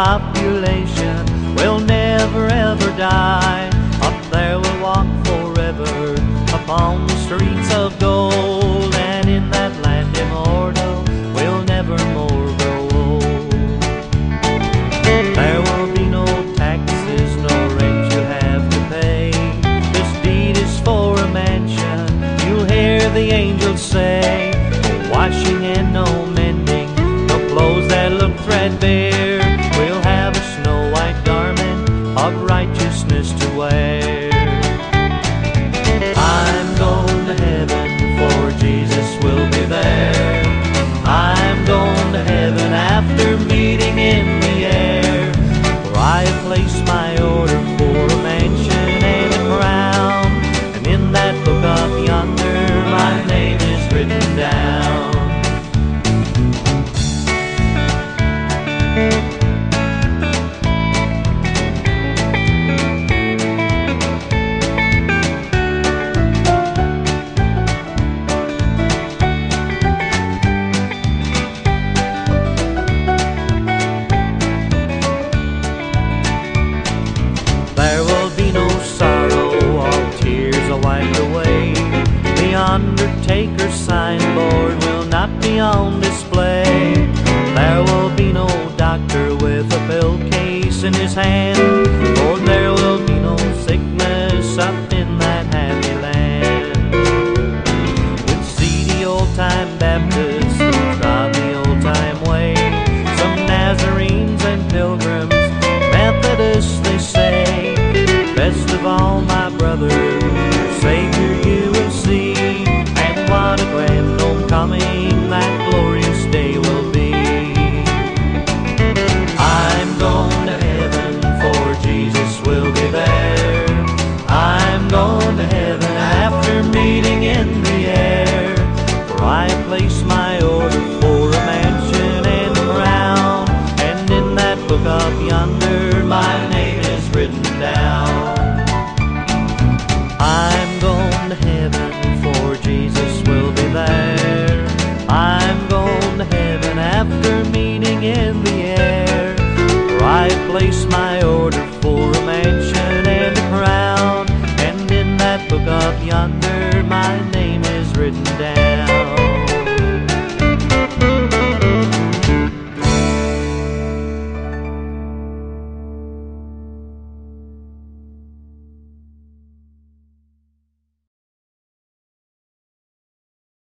population will never ever die. Up there we'll walk forever upon the streets of gold, and in that land immortal we'll never more grow old. There will be no taxes, no rent you'll have to pay. This deed is for a mansion, you'll hear the angels say. No washing and no mending, no clothes that look threadbare. We'll have a snow white garment of righteousness to wear. I'm going to heaven, for Jesus will be there. I'm going to heaven after meeting in the air, for I have placed my order for a mansion and a crown, and in that book up yonder my name is written down. There will be no sorrow, all tears are wiped away. The undertaker's signboard will not be on display. There will be no doctor with a pill case in his hand, for there will be no sickness up in that happy land. With seedy old-time Baptists who trod the old-time way, some Nazarenes and pilgrims, Methodists they say, best of all my brother, your Savior you will see. And what a grand homecoming that glorious day will be. I'm going to heaven, for Jesus will be there. I'm going to heaven after meeting in the air, for I place my order for a mansion and a crown, and in that book up yonder my name is written down. I'm going to heaven, for Jesus will be there. I'm going to heaven after meeting in the air, for I place my order